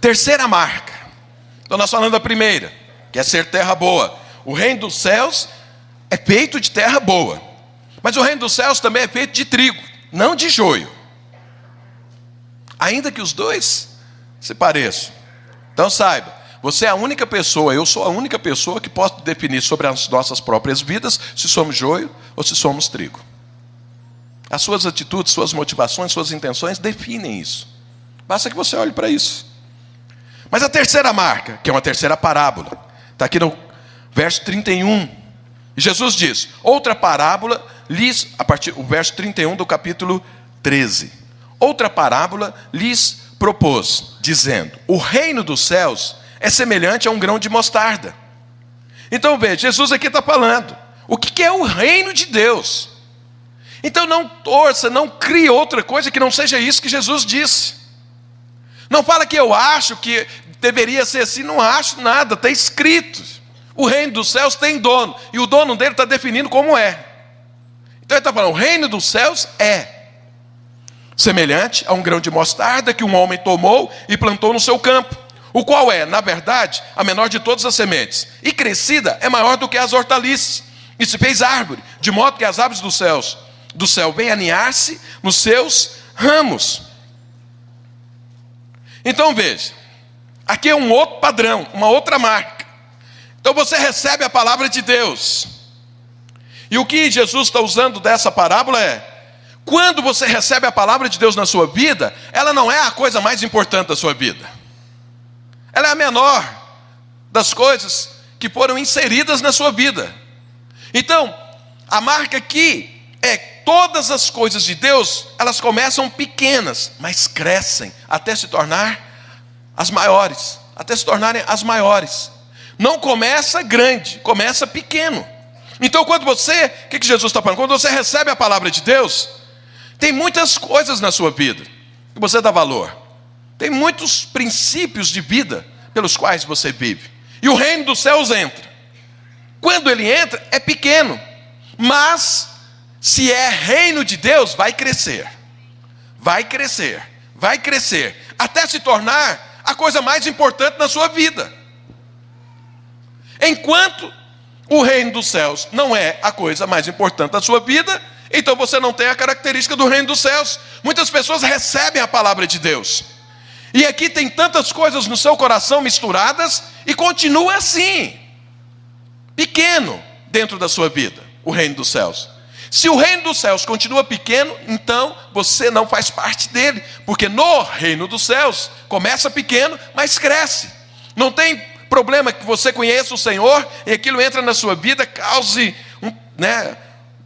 Terceira marca. Então nós falamos da primeira, que é ser terra boa. O reino dos céus é feito de terra boa. Mas o reino dos céus também é feito de trigo, não de joio. Ainda que os dois se pareçam. Então saiba, você é a única pessoa, eu sou a única pessoa que posso definir sobre as nossas próprias vidas se somos joio ou se somos trigo. As suas atitudes, suas motivações, suas intenções definem isso. Basta que você olhe para isso. Mas a terceira marca, que é uma terceira parábola, está aqui no verso 31. E Jesus diz, outra parábola lhes, o verso 31 do capítulo 13. Outra parábola lhes propôs, dizendo, o reino dos céus é semelhante a um grão de mostarda. Então veja, Jesus aqui está falando, o que é o reino de Deus? Então não torça, não crie outra coisa que não seja isso que Jesus disse. Não fala que eu acho que deveria ser assim, não acho nada, está escrito. O reino dos céus tem dono, e o dono dele está definindo como é. Então ele está falando, o reino dos céus é semelhante a um grão de mostarda que um homem tomou e plantou no seu campo, o qual é, na verdade, a menor de todas as sementes, e crescida é maior do que as hortaliças, e se fez árvore, de modo que as aves do céu vêm aninhar-se nos seus ramos. Então veja, aqui é um outro padrão, uma outra marca. Então você recebe a palavra de Deus. E o que Jesus está usando dessa parábola é, quando você recebe a palavra de Deus na sua vida, ela não é a coisa mais importante da sua vida. Ela é a menor das coisas que foram inseridas na sua vida. Então, a marca aqui é todas as coisas de Deus, elas começam pequenas, mas crescem até se tornar as maiores, até se tornarem as maiores. Não começa grande, começa pequeno. Então quando você, o que Jesus está falando? Quando você recebe a palavra de Deus, tem muitas coisas na sua vida que você dá valor. Tem muitos princípios de vida pelos quais você vive. E o reino dos céus entra. Quando ele entra, é pequeno. Mas, se é reino de Deus, vai crescer. Vai crescer. Vai crescer. Até se tornar a coisa mais importante na sua vida. Enquanto o reino dos céus não é a coisa mais importante da sua vida, então você não tem a característica do reino dos céus. Muitas pessoas recebem a palavra de Deus. E aqui tem tantas coisas no seu coração misturadas e continua assim. Pequeno dentro da sua vida, o reino dos céus. Se o reino dos céus continua pequeno, então você não faz parte dele. Porque no reino dos céus, começa pequeno, mas cresce. Não tem problema que você conheça o Senhor e aquilo entra na sua vida, cause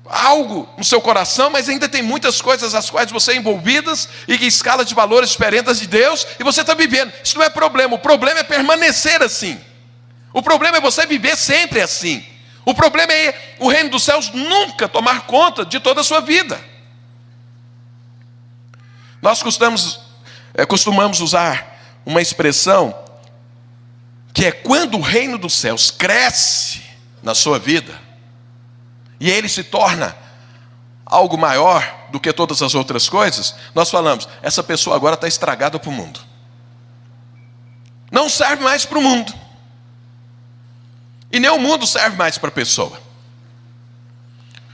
algo no seu coração, mas ainda tem muitas coisas as quais você é envolvidas e que escala de valores diferentes de Deus, e você está vivendo. Isso não é problema, o problema é permanecer assim. O problema é você viver sempre assim. O problema é o reino dos céus nunca tomar conta de toda a sua vida. Nós costumamos usar uma expressão que é quando o reino dos céus cresce na sua vida, e ele se torna algo maior do que todas as outras coisas, nós falamos, essa pessoa agora está estragada para o mundo. Não serve mais para o mundo. E nem o mundo serve mais para a pessoa.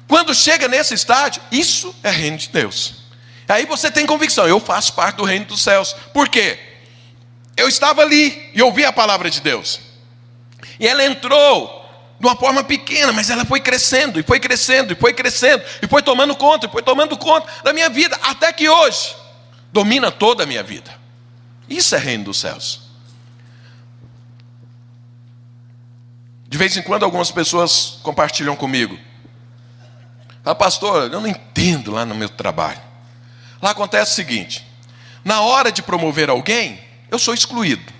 Quando chega nesse estágio, isso é reino de Deus. Aí você tem convicção, eu faço parte do reino dos céus. Por quê? Eu estava ali e ouvi a palavra de Deus. E ela entrou de uma forma pequena, mas ela foi crescendo, e foi crescendo, e foi crescendo, e foi tomando conta da minha vida, até que hoje domina toda a minha vida. Isso é reino dos céus. De vez em quando algumas pessoas compartilham comigo. Fala, pastor, eu não entendo lá no meu trabalho. Lá acontece o seguinte, na hora de promover alguém, eu sou excluído.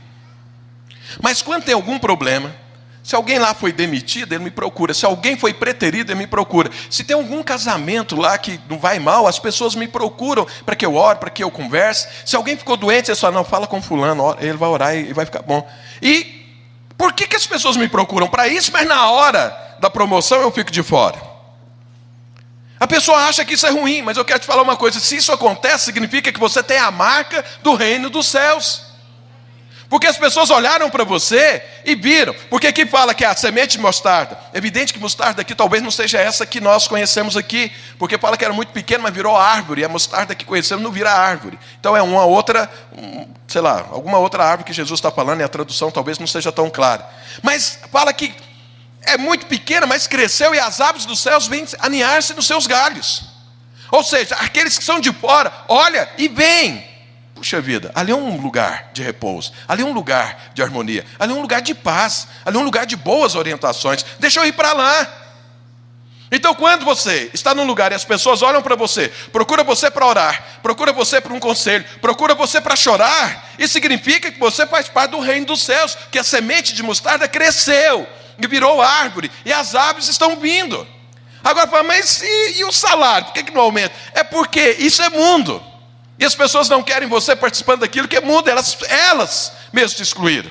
Mas quando tem algum problema, se alguém lá foi demitido, ele me procura. Se alguém foi preterido, ele me procura. Se tem algum casamento lá que não vai mal, as pessoas me procuram para que eu ore, para que eu converse. Se alguém ficou doente, eles falam, não, fala com fulano, ele vai orar e vai ficar bom. E por que as pessoas me procuram? Para isso, mas na hora da promoção eu fico de fora. A pessoa acha que isso é ruim, mas eu quero te falar uma coisa. Se isso acontece, significa que você tem a marca do reino dos céus. Porque as pessoas olharam para você e viram. Porque aqui fala que é a semente de mostarda. É evidente que mostarda aqui talvez não seja essa que nós conhecemos aqui. Porque fala que era muito pequena, mas virou árvore. E a mostarda que conhecemos não vira árvore. Então é uma outra, sei lá, alguma outra árvore que Jesus está falando. E a tradução talvez não seja tão clara. Mas fala que é muito pequena, mas cresceu. E as aves dos céus vêm aninhar-se nos seus galhos. Ou seja, aqueles que são de fora, olha e vêm. Puxa vida, ali é um lugar de repouso, ali é um lugar de harmonia, ali é um lugar de paz, ali é um lugar de boas orientações. Deixa eu ir para lá. Então, quando você está num lugar e as pessoas olham para você, procura você para orar, procura você para um conselho, procura você para chorar, isso significa que você faz parte do reino dos céus, que a semente de mostarda cresceu e virou árvore, e as aves estão vindo. Agora fala, mas e o salário? Por que não aumenta? É porque isso é mundo. E as pessoas não querem você participando daquilo que é mundo, elas mesmo te excluíram.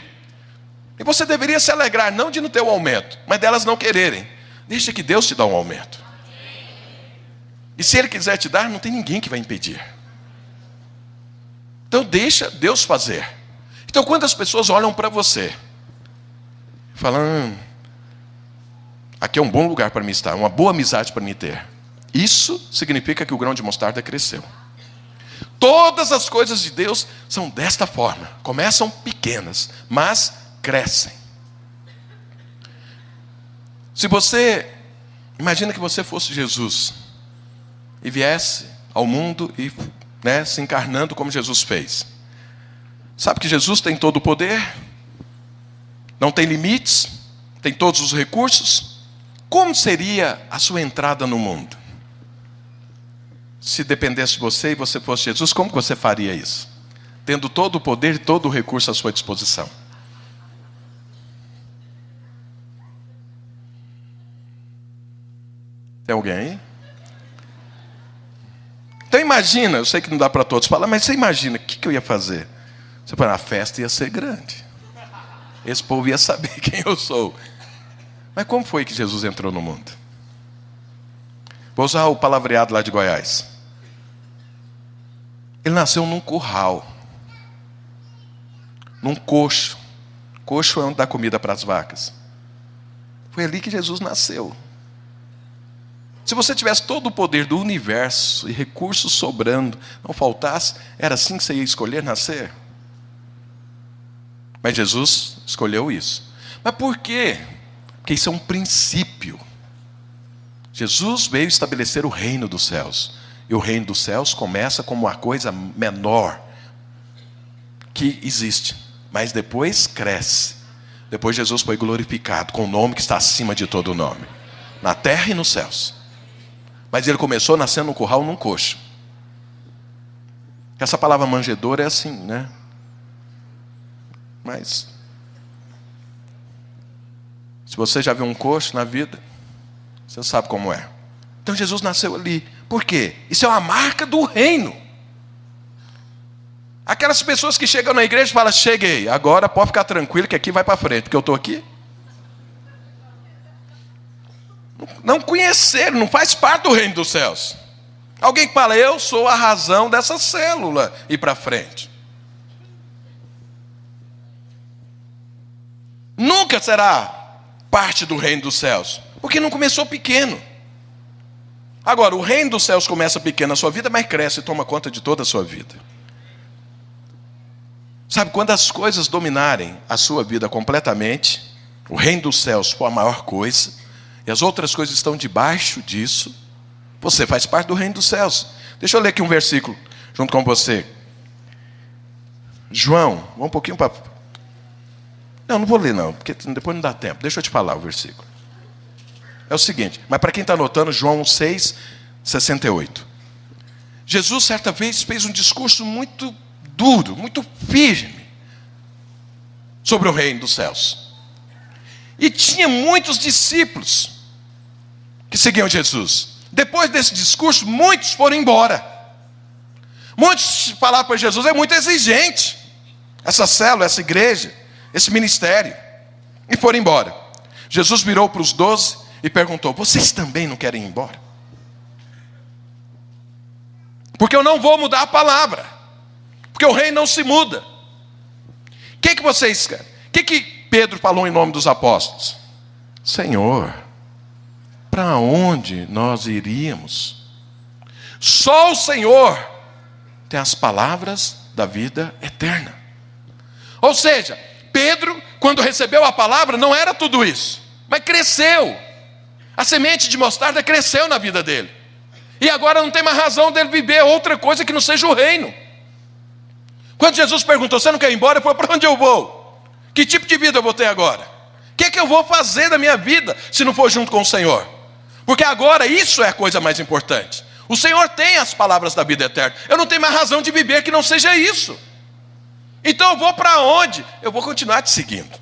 E você deveria se alegrar, não de não ter o aumento, mas delas não quererem. Deixa que Deus te dá um aumento. E se Ele quiser te dar, não tem ninguém que vai impedir. Então deixa Deus fazer. Então quando as pessoas olham para você, falam, aqui é um bom lugar para mim estar, uma boa amizade para mim ter. Isso significa que o grão de mostarda cresceu. Todas as coisas de Deus são desta forma. Começam pequenas, mas crescem. Se você, imagina que você fosse Jesus e viesse ao mundo e se encarnando como Jesus fez. Sabe que Jesus tem todo o poder, não tem limites, tem todos os recursos. Como seria a sua entrada no mundo? Se dependesse de você e você fosse Jesus, como você faria isso? Tendo todo o poder e todo o recurso à sua disposição. Tem alguém aí? Então imagina, eu sei que não dá para todos falar, mas você imagina, o que eu ia fazer? Você fala, a festa ia ser grande. Esse povo ia saber quem eu sou. Mas como foi que Jesus entrou no mundo? Vou usar o palavreado lá de Goiás. Ele nasceu num curral. Num coxo. Coxo é onde dá comida para as vacas. Foi ali que Jesus nasceu. Se você tivesse todo o poder do universo e recursos sobrando, não faltasse, era assim que você ia escolher nascer? Mas Jesus escolheu isso. Mas por quê? Porque isso é um princípio. Jesus veio estabelecer o reino dos céus. E o reino dos céus começa como uma coisa menor que existe. Mas depois cresce. Depois Jesus foi glorificado com o nome que está acima de todo nome. Na terra e nos céus. Mas ele começou nascendo num curral, num coxo. Essa palavra manjedoura é assim, né? Mas se você já viu um coxo na vida, você sabe como é. Então Jesus nasceu ali. Por quê? Isso é uma marca do reino. Aquelas pessoas que chegam na igreja e falam, cheguei, agora pode ficar tranquilo que aqui vai para frente, porque eu estou aqui. Não conheceram, não faz parte do reino dos céus. Alguém que fala, eu sou a razão dessa célula ir para frente. Nunca será parte do reino dos céus, porque não começou pequeno. Agora, o reino dos céus começa pequeno na sua vida, mas cresce e toma conta de toda a sua vida. Sabe, quando as coisas dominarem a sua vida completamente, o reino dos céus for a maior coisa, e as outras coisas estão debaixo disso, você faz parte do reino dos céus. Deixa eu ler aqui um versículo junto com você. João, vamos um pouquinho para... Não vou ler não, porque depois não dá tempo. Deixa eu te falar o versículo. É o seguinte, mas para quem está anotando, João 6:68. Jesus, certa vez, fez um discurso muito duro, muito firme, sobre o reino dos céus. E tinha muitos discípulos que seguiam Jesus. Depois desse discurso, muitos foram embora. Muitos falaram para Jesus, é muito exigente essa célula, essa igreja, esse ministério. E foram embora. Jesus virou para os 12 e perguntou, vocês também não querem ir embora? Porque eu não vou mudar a palavra. Porque o reino não se muda. que vocês querem? O que Pedro falou em nome dos apóstolos? Senhor, para onde nós iríamos? Só o Senhor tem as palavras da vida eterna. Ou seja, Pedro, quando recebeu a palavra, não era tudo isso, mas cresceu. A semente de mostarda cresceu na vida dele. E agora não tem mais razão dele viver outra coisa que não seja o reino. Quando Jesus perguntou, você não quer ir embora? Ele falou, para onde eu vou? Que tipo de vida eu vou ter agora? O que é que eu vou fazer da minha vida se não for junto com o Senhor? Porque agora isso é a coisa mais importante. O Senhor tem as palavras da vida eterna. Eu não tenho mais razão de viver que não seja isso. Então eu vou para onde? Eu vou continuar te seguindo.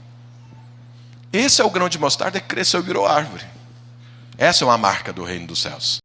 Esse é o grão de mostarda que cresceu e virou árvore. Essa é uma marca do reino dos céus.